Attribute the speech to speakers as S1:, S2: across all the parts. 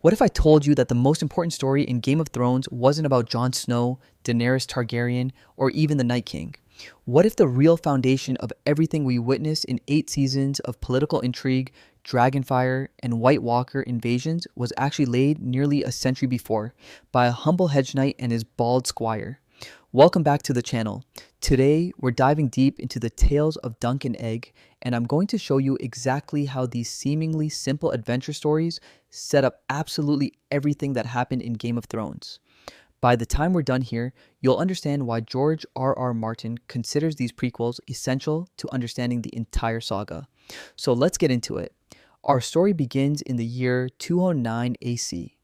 S1: What if I told you that the most important story in Game of Thrones wasn't about Jon Snow, Daenerys Targaryen, or even the Night King? What if the real foundation of everything we witnessed in 8 seasons of political intrigue, dragonfire, and White Walker invasions was actually laid nearly a century before by a humble hedge knight and his bald squire? Welcome back to the channel. Today, we're diving deep into the tales of Duncan and Egg, and I'm going to show you exactly how these seemingly simple adventure stories set up absolutely everything that happened in Game of Thrones. By the time we're done here, you'll understand why George R.R. Martin considers these prequels essential to understanding the entire saga. So let's get into it. Our story begins in the year 209 AC,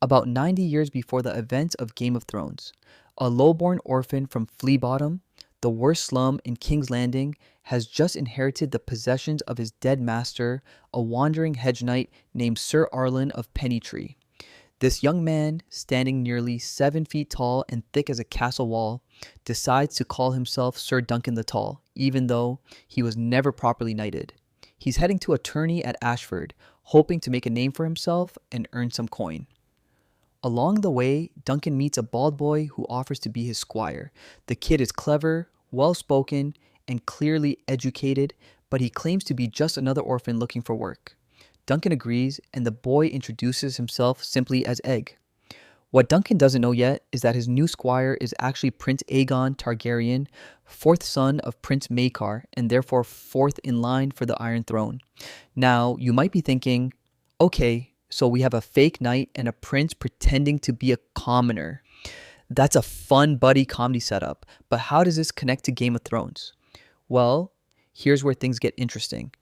S1: about 90 years before the events of Game of Thrones. A lowborn orphan from Flea Bottom, the worst slum in King's Landing, has just inherited the possessions of his dead master, a wandering hedge knight named Sir Arlen of Pennytree. This young man, standing nearly 7 feet tall and thick as a castle wall, decides to call himself Sir Duncan the Tall, even though he was never properly knighted. He's heading to a tourney at Ashford, hoping to make a name for himself and earn some coin. Along the way, Duncan meets a bald boy who offers to be his squire. The kid is clever, well-spoken, and clearly educated, but he claims to be just another orphan looking for work. Duncan agrees, and the boy introduces himself simply as Egg. What Duncan doesn't know yet is that his new squire is actually Prince Aegon Targaryen, fourth son of Prince Maekar, and therefore fourth in line for the Iron Throne. Now, you might be thinking, okay, so we have a fake knight and a prince pretending to be a commoner. That's a fun buddy comedy setup, but how does this connect to Game of Thrones? Well, here's where things get interesting.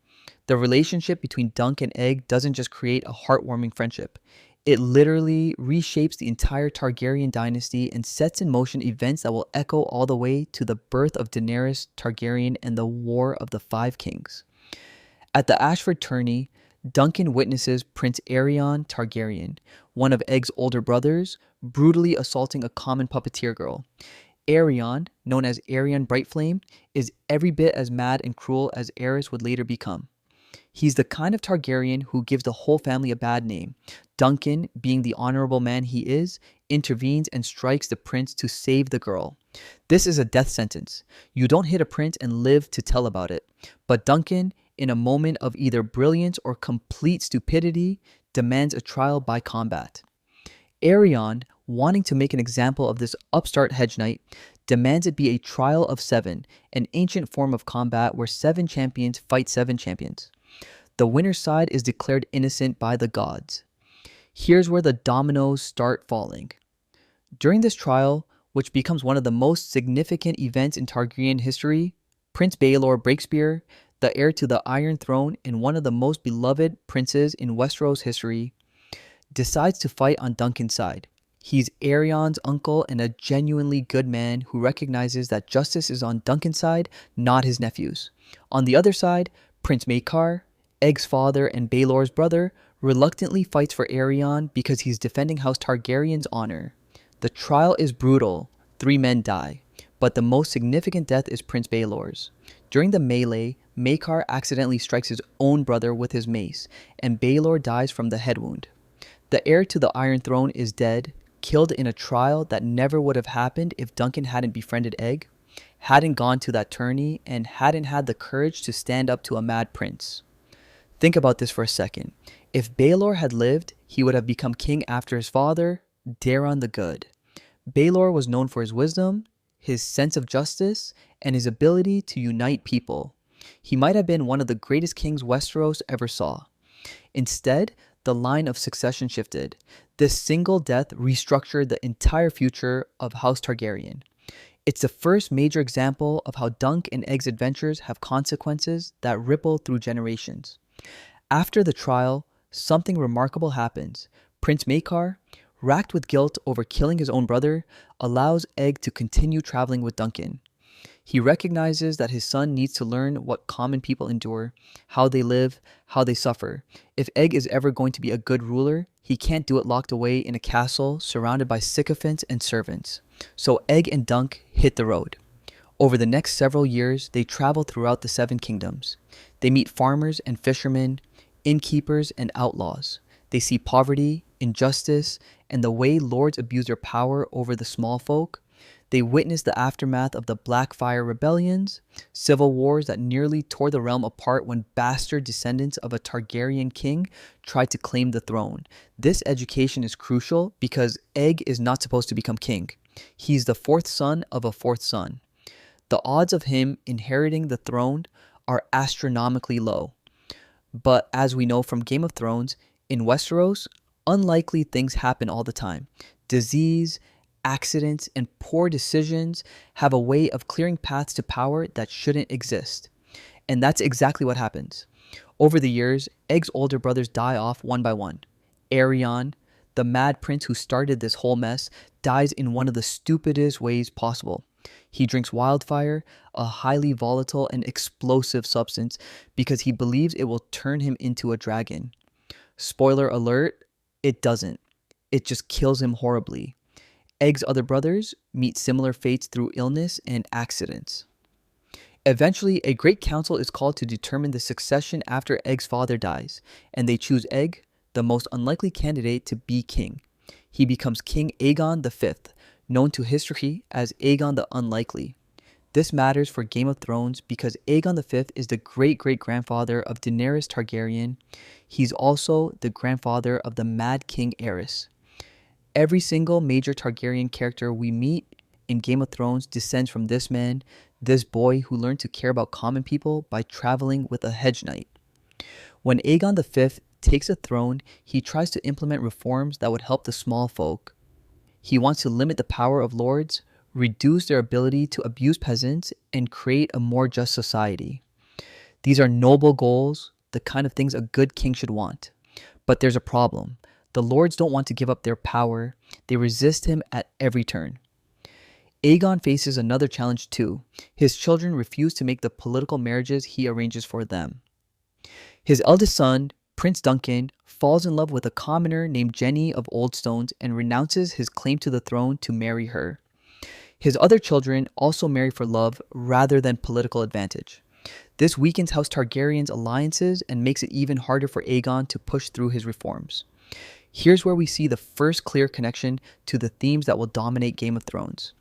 S1: The relationship between Dunk and Egg doesn't just create a heartwarming friendship. It literally reshapes the entire Targaryen dynasty and sets in motion events that will echo all the way to the birth of Daenerys Targaryen and the War of the Five Kings. At the Ashford tourney, Duncan witnesses Prince Aegon Targaryen, one of Egg's older brothers, brutally assaulting a common puppeteer girl. Aegon, known as Aerion Brightflame, is every bit as mad and cruel as Aerys would later become. He's the kind of Targaryen who gives the whole family a bad name. Duncan, being the honorable man he is, intervenes and strikes the prince to save the girl. This is a death sentence. You don't hit a prince and live to tell about it. But Duncan, in a moment of either brilliance or complete stupidity, demands a trial by combat. Aegon, wanting to make an example of this upstart hedge knight, demands it be a trial of 7, an ancient form of combat where 7 champions fight 7 champions. The winner's side is declared innocent by the gods. Here's where the dominoes start falling. During this trial, which becomes one of the most significant events in Targaryen history, Prince Baelor Breakspear, the heir to the Iron Throne and one of the most beloved princes in Westeros history, decides to fight on Duncan's side. He's Aerion's uncle and a genuinely good man who recognizes that justice is on Duncan's side, not his nephew's. On the other side, Prince Maekar, Egg's father and Baelor's brother, reluctantly fights for Aegon because he's defending House Targaryen's honor. The trial is brutal. 3 men die, but the most significant death is Prince Baelor's. During the melee, Maekar accidentally strikes his own brother with his mace, and Baelor dies from the head wound. The heir to the Iron Throne is dead, killed in a trial that never would have happened if Duncan hadn't befriended Egg, hadn't gone to that tourney, and hadn't had the courage to stand up to a mad prince. Think about this for a second. If Baelor had lived, he would have become king after his father, Daeron the Good. Baelor was known for his wisdom, his sense of justice, and his ability to unite people. He might have been one of the greatest kings Westeros ever saw. Instead, the line of succession shifted. This single death restructured the entire future of House Targaryen. It's the first major example of how Dunk and Egg's adventures have consequences that ripple through generations. After the trial, something remarkable happens. Prince Maekar, racked with guilt over killing his own brother, allows Egg to continue traveling with Duncan. He recognizes that his son needs to learn what common people endure, how they live, how they suffer. If Egg is ever going to be a good ruler, he can't do it locked away in a castle surrounded by sycophants and servants. So Egg and Dunk hit the road. Over the next several years, they travel throughout the 7 kingdoms. They meet farmers and fishermen, innkeepers and outlaws. They see poverty, injustice, and the way lords abuse their power over the small folk. They witnessed the aftermath of the Blackfyre rebellions, civil wars that nearly tore the realm apart when bastard descendants of a Targaryen king tried to claim the throne. This education is crucial because Aeg is not supposed to become king. He's the fourth son of a fourth son. The odds of him inheriting the throne are astronomically low. But as we know from Game of Thrones, in Westeros, unlikely things happen all the time. Disease, accidents, and poor decisions have a way of clearing paths to power that shouldn't exist. And that's exactly what happens. Over the years, Aeg's older brothers die off one by one. Aegon, the mad prince who started this whole mess, dies in one of the stupidest ways possible. He drinks wildfire, a highly volatile and explosive substance, because he believes it will turn him into a dragon. Spoiler alert, it doesn't. It just kills him horribly. Aeg's other brothers meet similar fates through illness and accidents. Eventually, a great council is called to determine the succession after Aeg's father dies, and they choose Aeg, the most unlikely candidate, to be king. He becomes King Aegon V, known to history as Aegon the Unlikely. This matters for Game of Thrones because Aegon V is the great-great-grandfather of Daenerys Targaryen. He's also the grandfather of the Mad King Aerys. Every single major Targaryen character we meet in Game of Thrones descends from this man, this boy who learned to care about common people by traveling with a hedge knight. When Aegon V takes the throne, he tries to implement reforms that would help the small folk. He wants to limit the power of lords, reduce their ability to abuse peasants, and create a more just society. These are noble goals, the kind of things a good king should want. But there's a problem. The lords don't want to give up their power. They resist him at every turn. Aegon faces another challenge too. His children refuse to make the political marriages he arranges for them. His eldest son, Prince Duncan, falls in love with a commoner named Jenny of Oldstones and renounces his claim to the throne to marry her. His other children also marry for love rather than political advantage. This weakens House Targaryen's alliances and makes it even harder for Aegon to push through his reforms. Here's where we see the first clear connection to the themes that will dominate Game of Thrones.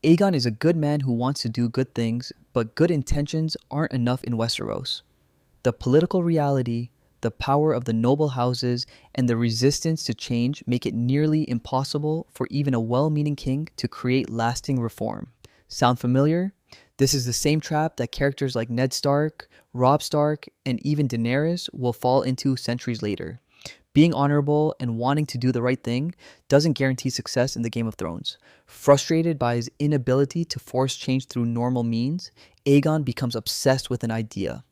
S1: Aegon is a good man who wants to do good things, but good intentions aren't enough in Westeros. The political reality, the power of the noble houses, and the resistance to change make it nearly impossible for even a well-meaning king to create lasting reform. Sound familiar? This is the same trap that characters like Ned Stark, Robb Stark, and even Daenerys will fall into centuries later. Being honorable and wanting to do the right thing doesn't guarantee success in the Game of Thrones. Frustrated by his inability to force change through normal means, Aegon becomes obsessed with an idea.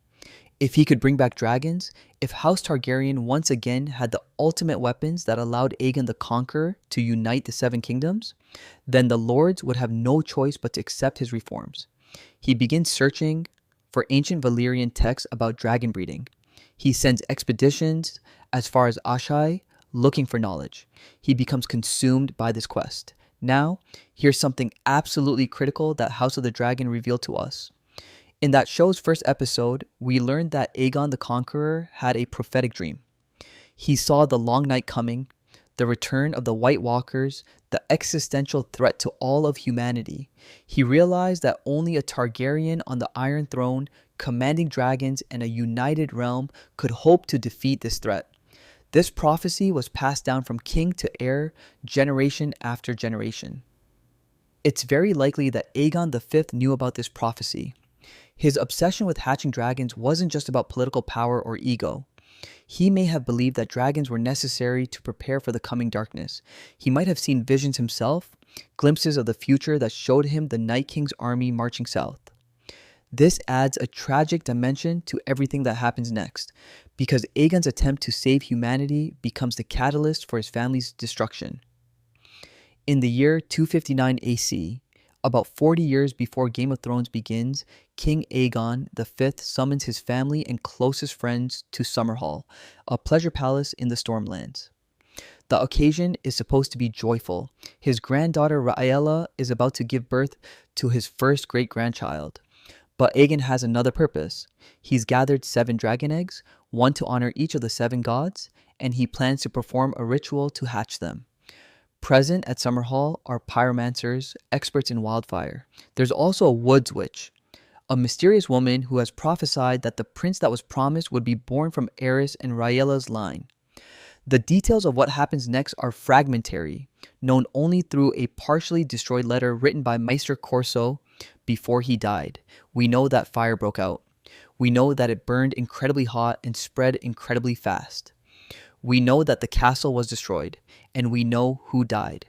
S1: If he could bring back dragons, if House Targaryen once again had the ultimate weapons that allowed Aegon the Conqueror to unite the Seven Kingdoms, then the lords would have no choice but to accept his reforms. He begins searching for ancient Valyrian texts about dragon breeding. He sends expeditions as far as Ashai, looking for knowledge. He becomes consumed by this quest. Now, here's something absolutely critical that House of the Dragon revealed to us. In that show's first episode, we learned that Aegon the Conqueror had a prophetic dream. He saw the long night coming, the return of the White Walkers, the existential threat to all of humanity. He realized that only a Targaryen on the Iron Throne, commanding dragons and a united realm, could hope to defeat this threat. This prophecy was passed down from king to heir, generation after generation. It's very likely that Aegon V knew about this prophecy. His obsession with hatching dragons wasn't just about political power or ego. He may have believed that dragons were necessary to prepare for the coming darkness. He might have seen visions himself, glimpses of the future that showed him the Night King's army marching south. This adds a tragic dimension to everything that happens next, because Aegon's attempt to save humanity becomes the catalyst for his family's destruction. In the year 259 AC, about 40 years before Game of Thrones begins, King Aegon V summons his family and closest friends to Summerhall, a pleasure palace in the Stormlands. The occasion is supposed to be joyful. His granddaughter Rhaegar is about to give birth to his first great-grandchild. But Aegon has another purpose. He's gathered 7 dragon eggs, one to honor each of the 7 gods, and he plans to perform a ritual to hatch them. Present at Summerhall are pyromancers, experts in wildfire. There's also a woods witch, a mysterious woman who has prophesied that the prince that was promised would be born from Aerys and Rhaella's line. The details of what happens next are fragmentary, known only through a partially destroyed letter written by Maester Corso before he died. We know that fire broke out. We know that it burned incredibly hot and spread incredibly fast. We know that the castle was destroyed, and we know who died.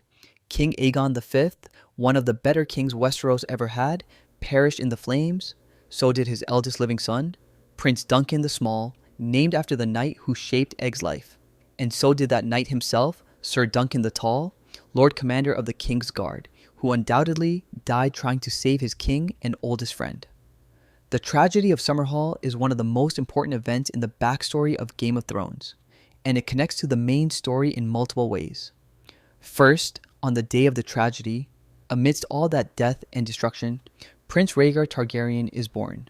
S1: King Aegon V, one of the better kings Westeros ever had, perished in the flames. So did his eldest living son, Prince Duncan the Small, named after the knight who shaped Egg's life. And so did that knight himself, Sir Duncan the Tall, Lord Commander of the Kingsguard, who undoubtedly died trying to save his king and oldest friend. The Tragedy of Summerhall is one of the most important events in the backstory of Game of Thrones, and it connects to the main story in multiple ways. First, on the day of the tragedy, amidst all that death and destruction, Prince Rhaegar Targaryen is born.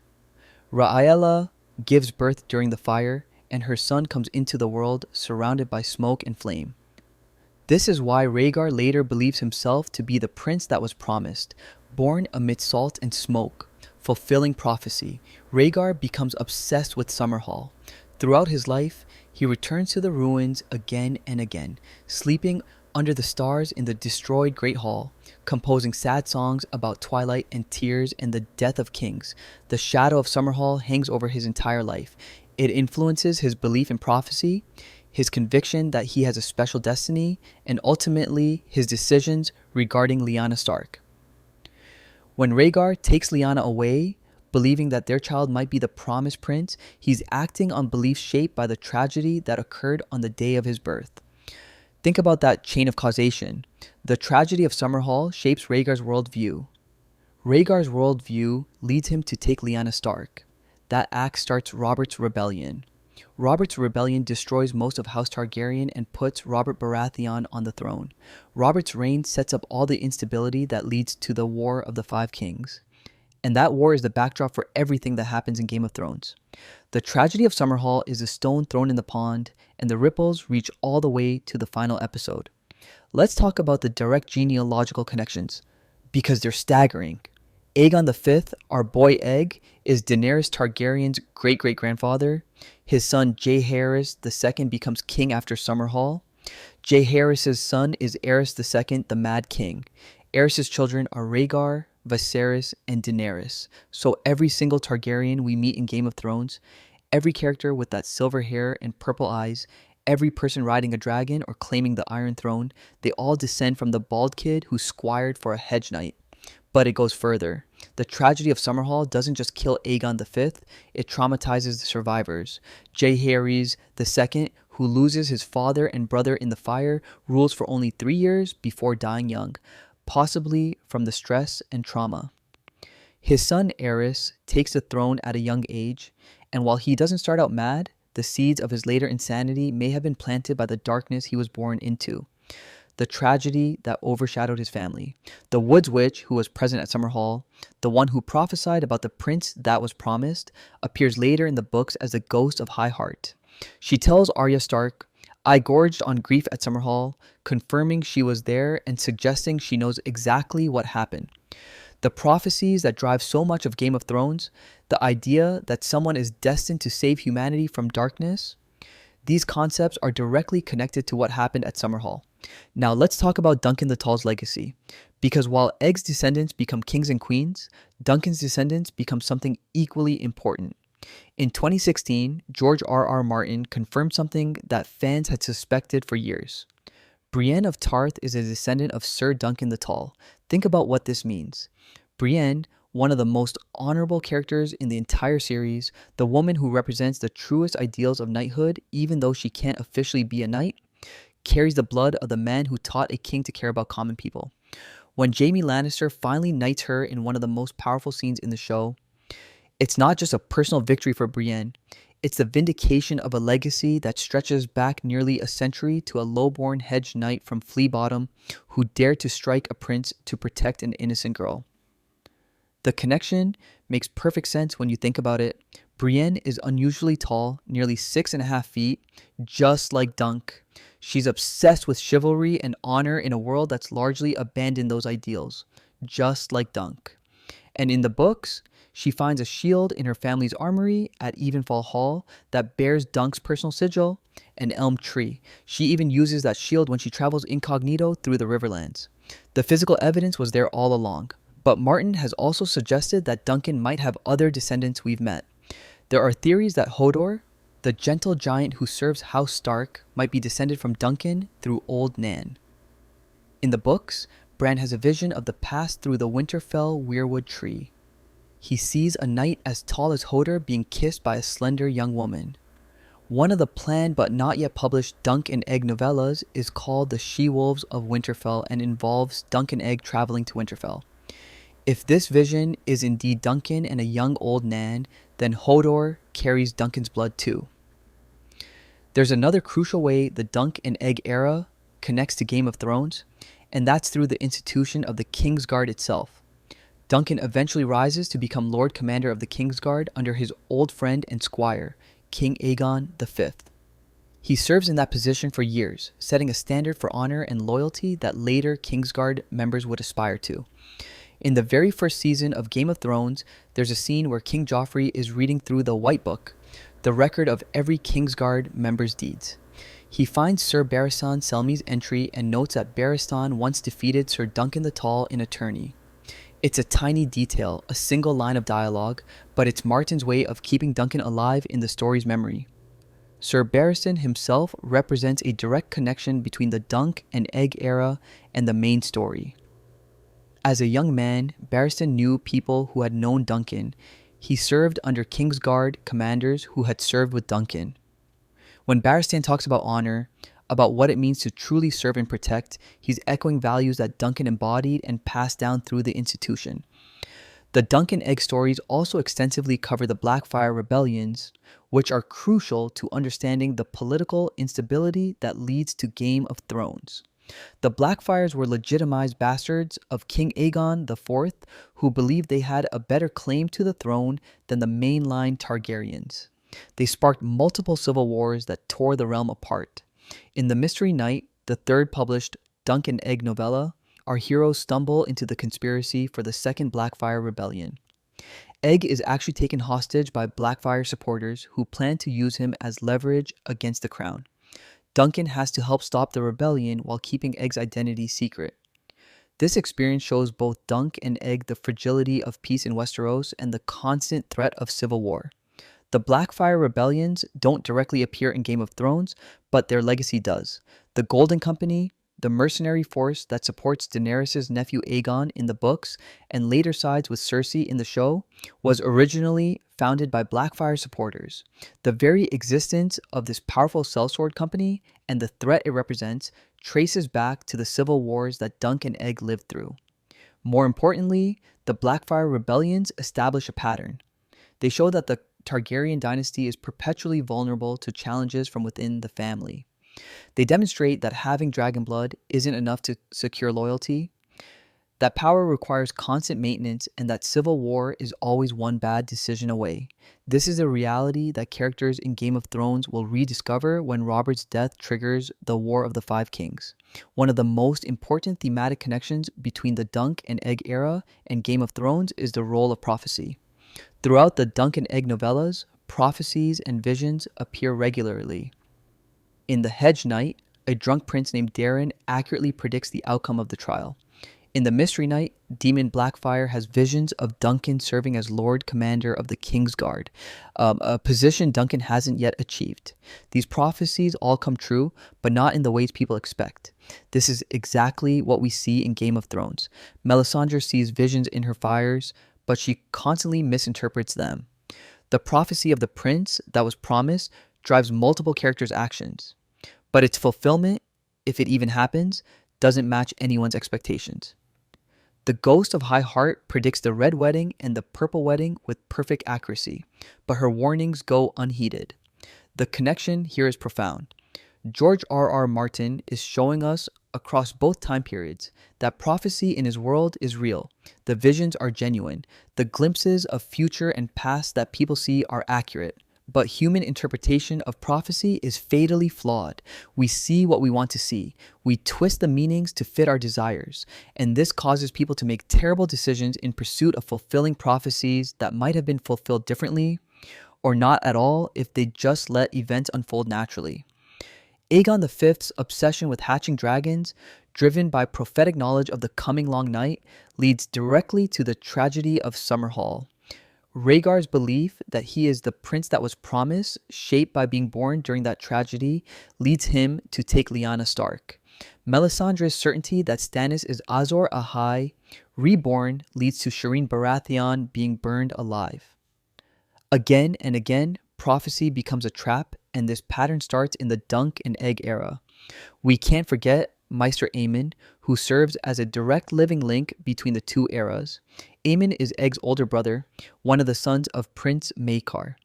S1: Rhaella gives birth during the fire, and her son comes into the world surrounded by smoke and flame. This is why Rhaegar later believes himself to be the prince that was promised, born amid salt and smoke, fulfilling prophecy. Rhaegar becomes obsessed with Summerhall. Throughout his life, he returns to the ruins again and again, sleeping under the stars in the destroyed Great Hall, composing sad songs about twilight and tears and the death of kings. The shadow of Summerhall hangs over his entire life. It influences his belief in prophecy, his conviction that he has a special destiny, and ultimately his decisions regarding Lyanna Stark. When Rhaegar takes Lyanna away, believing that their child might be the promised prince, he's acting on beliefs shaped by the tragedy that occurred on the day of his birth. Think about that chain of causation. The tragedy of Summerhall shapes Rhaegar's worldview. Rhaegar's worldview leads him to take Lyanna Stark. That act starts Robert's Rebellion. Robert's Rebellion destroys most of House Targaryen and puts Robert Baratheon on the throne. Robert's reign sets up all the instability that leads to the War of the Five Kings. And that war is the backdrop for everything that happens in Game of Thrones. The Tragedy of Summerhall is a stone thrown in the pond, and the ripples reach all the way to the final episode. Let's talk about the direct genealogical connections, because they're staggering. Aegon V, our boy Egg, is Daenerys Targaryen's great-great-grandfather. His son Jaehaerys II becomes king after Summerhall. Jaehaerys' son is Aerys II, the Mad King. Aerys' children are Rhaegar, Viserys, and Daenerys. So every single Targaryen we meet in Game of Thrones, every character with that silver hair and purple eyes, every person riding a dragon or claiming the Iron Throne, they all descend from the bald kid who squired for a hedge knight. But it goes further. The Tragedy of Summerhall doesn't just kill Aegon V, it traumatizes the survivors. Jaehaerys II, who loses his father and brother in the fire, rules for only 3 years before dying young, possibly from the stress and trauma. His son Aerys takes the throne at a young age, and while he doesn't start out mad, the seeds of his later insanity may have been planted by the darkness he was born into. The tragedy that overshadowed his family. The Woods Witch, who was present at Summerhall, the one who prophesied about the prince that was promised, appears later in the books as the ghost of High Heart. She tells Arya Stark, "I gorged on grief at Summerhall," confirming she was there and suggesting she knows exactly what happened. The prophecies that drive so much of Game of Thrones, the idea that someone is destined to save humanity from darkness, these concepts are directly connected to what happened at Summerhall. Now let's talk about Duncan the Tall's legacy. Because while Egg's descendants become kings and queens, Duncan's descendants become something equally important. In 2016, George R.R. Martin confirmed something that fans had suspected for years. Brienne of Tarth is a descendant of Sir Duncan the Tall. Think about what this means. Brienne, one of the most honorable characters in the entire series, the woman who represents the truest ideals of knighthood even though she can't officially be a knight, carries the blood of the man who taught a king to care about common people. When Jaime Lannister finally knights her in one of the most powerful scenes in the show, it's not just a personal victory for Brienne, it's the vindication of a legacy that stretches back nearly a century to a low-born hedge knight from Flea Bottom who dared to strike a prince to protect an innocent girl. The connection makes perfect sense when you think about it. Brienne is unusually tall, nearly 6.5 feet, just like Dunk. She's obsessed with chivalry and honor in a world that's largely abandoned those ideals, just like Dunk. And in the books, she finds a shield in her family's armory at Evenfall Hall that bears Dunk's personal sigil, an elm tree. She even uses that shield when she travels incognito through the Riverlands. The physical evidence was there all along, but Martin has also suggested that Duncan might have other descendants we've met. There are theories that Hodor, the gentle giant who serves House Stark, might be descended from Duncan through Old Nan. In the books, Bran has a vision of the past through the Winterfell weirwood tree. He sees a knight as tall as Hodor being kissed by a slender young woman. One of the planned but not yet published Dunk and Egg novellas is called The She-Wolves of Winterfell and involves Dunk and Egg traveling to Winterfell. If this vision is indeed Duncan and a young old Nan, then Hodor carries Duncan's blood too. There's another crucial way the Dunk and Egg era connects to Game of Thrones, and that's through the institution of the Kingsguard itself. Duncan eventually rises to become Lord Commander of the Kingsguard under his old friend and squire, King Aegon V. He serves in that position for years, setting a standard for honor and loyalty that later Kingsguard members would aspire to. In the very first season of Game of Thrones, there's a scene where King Joffrey is reading through the White Book, the record of every Kingsguard member's deeds. He finds Sir Barristan Selmy's entry and notes that Barristan once defeated Sir Duncan the Tall in a tourney. It's a tiny detail, a single line of dialogue, but it's Martin's way of keeping Duncan alive in the story's memory. Sir Barristan himself represents a direct connection between the Dunk and Egg era and the main story. As a young man, Barristan knew people who had known Duncan. He served under Kingsguard commanders who had served with Duncan. When Barristan talks about honor, about what it means to truly serve and protect, he's echoing values that Duncan embodied and passed down through the institution. The Dunk and Egg stories also extensively cover the Blackfyre rebellions, which are crucial to understanding the political instability that leads to Game of Thrones. The Blackfyres were legitimized bastards of King Aegon IV who believed they had a better claim to the throne than the mainline Targaryens. They sparked multiple civil wars that tore the realm apart. In The Mystery Knight, the third published Dunk and Egg novella, our heroes stumble into the conspiracy for the Second Blackfyre Rebellion. Egg is actually taken hostage by Blackfyre supporters who plan to use him as leverage against the crown. Duncan has to help stop the rebellion while keeping Egg's identity secret. This experience shows both Dunk and Egg the fragility of peace in Westeros and the constant threat of civil war. The Blackfyre rebellions don't directly appear in Game of Thrones, but their legacy does. The Golden Company, the mercenary force that supports Daenerys' nephew Aegon in the books and later sides with Cersei in the show, was originally founded by Blackfyre supporters. The very existence of this powerful sellsword company and the threat it represents traces back to the civil wars that Dunk and Egg lived through. More importantly, the Blackfyre rebellions establish a pattern. They show that the Targaryen dynasty is perpetually vulnerable to challenges from within the family. They demonstrate that having dragon blood isn't enough to secure loyalty, that power requires constant maintenance, and that civil war is always one bad decision away. This is a reality that characters in Game of Thrones will rediscover when Robert's death triggers the War of the Five Kings. One of the most important thematic connections between the Dunk and Egg era and Game of Thrones is the role of prophecy. Throughout the Dunk and Egg novellas, prophecies and visions appear regularly. In The Hedge Knight, a drunk prince named Darren accurately predicts the outcome of the trial. In The Mystery Knight, Demon Blackfyre has visions of Duncan serving as Lord Commander of the Kingsguard, a position Duncan hasn't yet achieved. These prophecies all come true, but not in the ways people expect. This is exactly what we see in Game of Thrones. Melisandre sees visions in her fires, but she constantly misinterprets them. The prophecy of the prince that was promised drives multiple characters' actions, but its fulfillment, if it even happens, doesn't match anyone's expectations. The Ghost of High Heart predicts the Red Wedding and the Purple Wedding with perfect accuracy, but her warnings go unheeded. The connection here is profound. George R. R. Martin is showing us across both time periods that prophecy in his world is real. The visions are genuine. The glimpses of future and past that people see are accurate. But human interpretation of prophecy is fatally flawed. We see what we want to see. We twist the meanings to fit our desires. And this causes people to make terrible decisions in pursuit of fulfilling prophecies that might have been fulfilled differently or not at all if they just let events unfold naturally. Aegon V's obsession with hatching dragons, driven by prophetic knowledge of the coming long night, leads directly to the tragedy of Summerhall. Rhaegar's belief that he is the prince that was promised, shaped by being born during that tragedy, leads him to take Lyanna Stark. Melisandre's certainty that Stannis is Azor Ahai, reborn, leads to Shireen Baratheon being burned alive. Again and again, prophecy becomes a trap, and this pattern starts in the Dunk and Egg era. We can't forget Maester Aemon, who serves as a direct living link between the two eras. Aemon is Egg's older brother, one of the sons of Prince Maekar.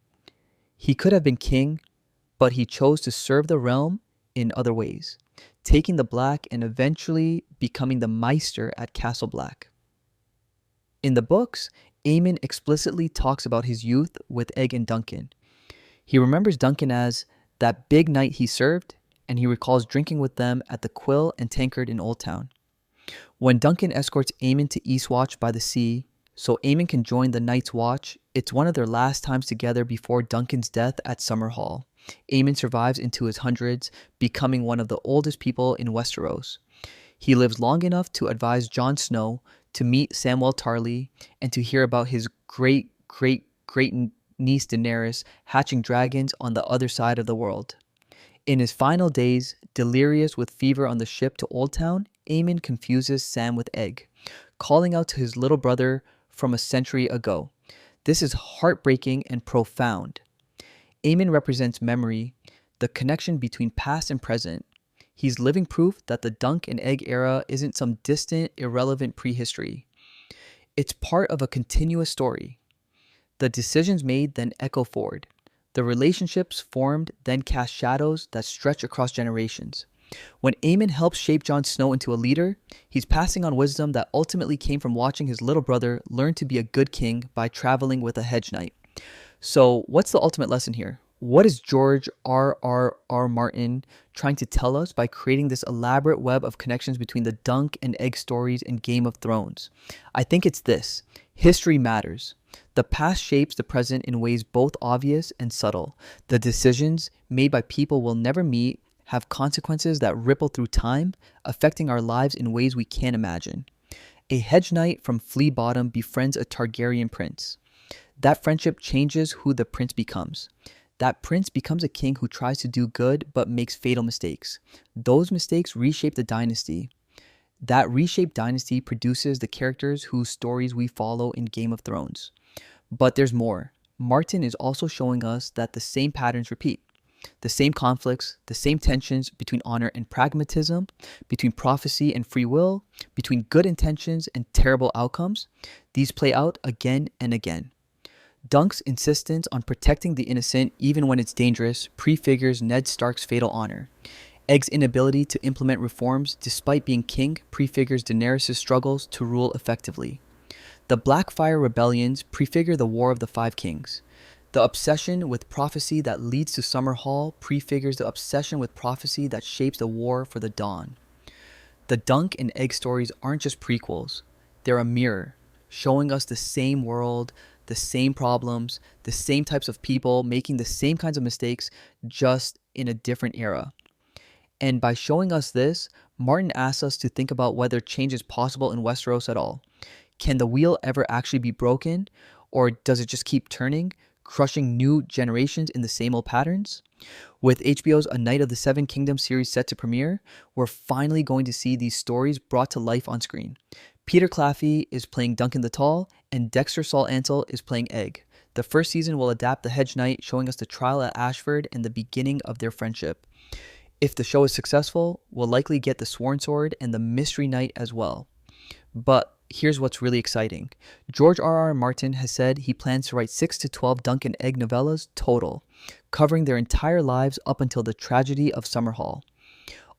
S1: He could have been king, but he chose to serve the realm in other ways, taking the Black and eventually becoming the Maester at Castle Black. In the books, Aemon explicitly talks about his youth with Egg and Duncan. He remembers Duncan as that big knight he served, and he recalls drinking with them at the Quill and Tankard in Old Town. When Duncan escorts Aemon to Eastwatch by the sea, so Aemon can join the Night's Watch, it's one of their last times together before Duncan's death at Summerhall. Aemon survives into his hundreds, becoming one of the oldest people in Westeros. He lives long enough to advise Jon Snow, to meet Samwell Tarly, and to hear about his great-great-great-niece Daenerys hatching dragons on the other side of the world. In his final days, delirious with fever on the ship to Old Town, Aemon confuses Sam with Egg, calling out to his little brother from a century ago. This is heartbreaking and profound. Aemon represents memory, the connection between past and present. He's living proof that the Dunk and Egg era isn't some distant, irrelevant prehistory. It's part of a continuous story. The decisions made then echo forward. The relationships formed then cast shadows that stretch across generations. When Aemon helps shape Jon Snow into a leader, he's passing on wisdom that ultimately came from watching his little brother learn to be a good king by traveling with a hedge knight. So what's the ultimate lesson here? What is George R. Martin trying to tell us by creating this elaborate web of connections between the Dunk and Egg stories and Game of Thrones? I think it's this. History matters. The past shapes the present in ways both obvious and subtle. The decisions made by people we'll never meet have consequences that ripple through time, affecting our lives in ways we can't imagine. A hedge knight from Flea Bottom befriends a Targaryen prince. That friendship changes who the prince becomes. That prince becomes a king who tries to do good but makes fatal mistakes. Those mistakes reshape the dynasty. That reshaped dynasty produces the characters whose stories we follow in Game of Thrones. But there's more. Martin is also showing us that the same patterns repeat. The same conflicts, the same tensions between honor and pragmatism, between prophecy and free will, between good intentions and terrible outcomes, these play out again and again. Dunk's insistence on protecting the innocent even when it's dangerous prefigures Ned Stark's fatal honor. Egg's inability to implement reforms despite being king prefigures Daenerys' struggles to rule effectively. The Blackfyre rebellions prefigure the War of the Five Kings. The obsession with prophecy that leads to Summerhall prefigures the obsession with prophecy that shapes the War for the Dawn. The Dunk and Egg stories aren't just prequels. They're a mirror, showing us the same world, the same problems, the same types of people making the same kinds of mistakes, just in a different era. And by showing us this, Martin asks us to think about whether change is possible in Westeros at all. Can the wheel ever actually be broken, or does it just keep turning, crushing new generations in the same old patterns? With HBO's A Knight of the Seven Kingdoms series set to premiere, we're finally going to see these stories brought to life on screen. Peter Claffey is playing Duncan the Tall, and Dexter Saul Ansel is playing Egg. The first season will adapt the Hedge Knight, showing us the trial at Ashford and the beginning of their friendship. If the show is successful, we'll likely get the Sworn Sword and the Mystery Knight as well. But here's what's really exciting. George R. R. Martin has said he plans to write 6 to 12 Dunk and Egg novellas total, covering their entire lives up until the Tragedy of Summerhall.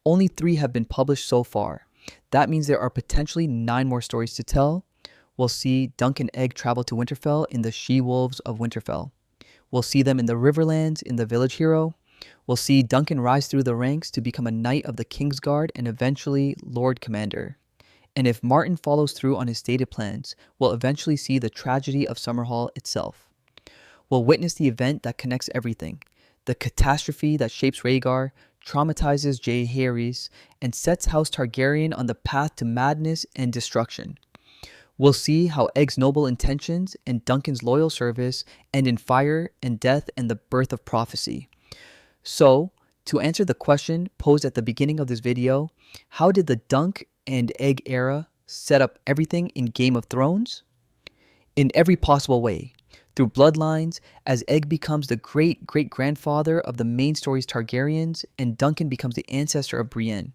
S1: Only 3 have been published so far. That means there are potentially 9 more stories to tell. We'll see Dunk and Egg travel to Winterfell in the She-Wolves of Winterfell. We'll see them in the Riverlands in the Village Hero. We'll see Duncan rise through the ranks to become a knight of the Kingsguard and eventually Lord Commander. And if Martin follows through on his stated plans, we'll eventually see the Tragedy of Summerhall itself. We'll witness the event that connects everything, the catastrophe that shapes Rhaegar, traumatizes Jaehaerys, and sets House Targaryen on the path to madness and destruction. We'll see how Egg's noble intentions and Duncan's loyal service end in fire and death and the birth of prophecy. So, to answer the question posed at the beginning of this video, how did the Dunk and Egg era set up everything in Game of Thrones? In every possible way. Through bloodlines, as Egg becomes the great-great-grandfather of the main story's Targaryens, and Duncan becomes the ancestor of Brienne.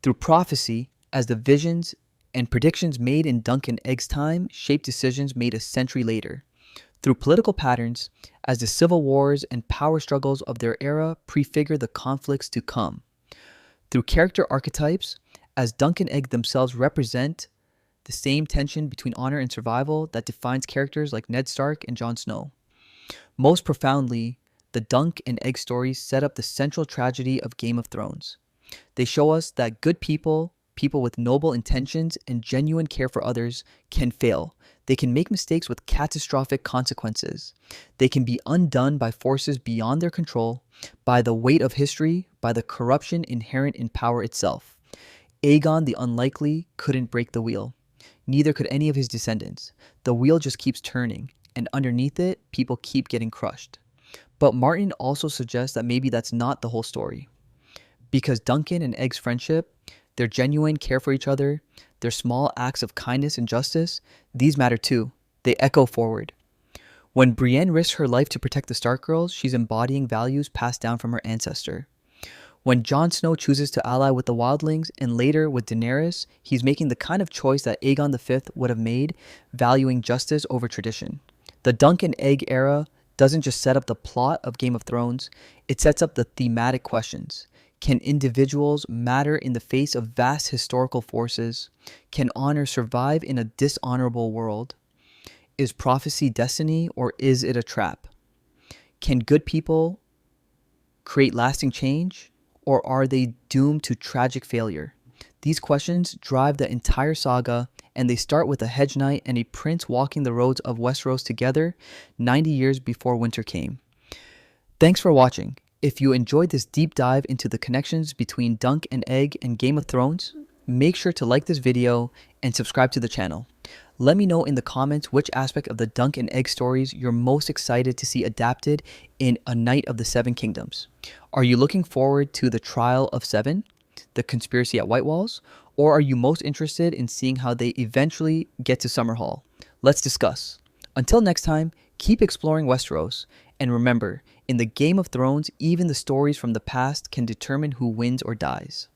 S1: Through prophecy, as the visions and predictions made in Dunk and Egg's time shape decisions made a century later. Through political patterns, as the civil wars and power struggles of their era prefigure the conflicts to come. Through character archetypes, as Dunk and Egg themselves represent the same tension between honor and survival that defines characters like Ned Stark and Jon Snow. Most profoundly, the Dunk and Egg stories set up the central tragedy of Game of Thrones. They show us that good people, people with noble intentions and genuine care for others, can fail. They can make mistakes with catastrophic consequences. They can be undone by forces beyond their control, by the weight of history, by the corruption inherent in power itself. Aegon the Unlikely couldn't break the wheel. Neither could any of his descendants. The wheel just keeps turning, and underneath it, people keep getting crushed. But Martin also suggests that maybe that's not the whole story. Because Duncan and Egg's friendship, their genuine care for each other, their small acts of kindness and justice, these matter too. They echo forward. When Brienne risks her life to protect the Stark girls, she's embodying values passed down from her ancestor. When Jon Snow chooses to ally with the Wildlings and later with Daenerys, he's making the kind of choice that Aegon V would have made, valuing justice over tradition. The Dunk and Egg era doesn't just set up the plot of Game of Thrones, it sets up the thematic questions. Can individuals matter in the face of vast historical forces? Can honor survive in a dishonorable world? Is prophecy destiny or is it a trap? Can good people create lasting change? Or are they doomed to tragic failure? These questions drive the entire saga, and they start with a hedge knight and a prince walking the roads of Westeros together 90 years before winter came. Thanks for watching. If you enjoyed this deep dive into the connections between Dunk and Egg and Game of Thrones, make sure to like this video and subscribe to the channel. Let me know in the comments which aspect of the Dunk and Egg stories you're most excited to see adapted in A Knight of the Seven Kingdoms. Are you looking forward to the Trial of Seven, the conspiracy at White Walls, or are you most interested in seeing how they eventually get to Summerhall? Let's discuss. Until next time, keep exploring Westeros, and remember, in the Game of Thrones, even the stories from the past can determine who wins or dies.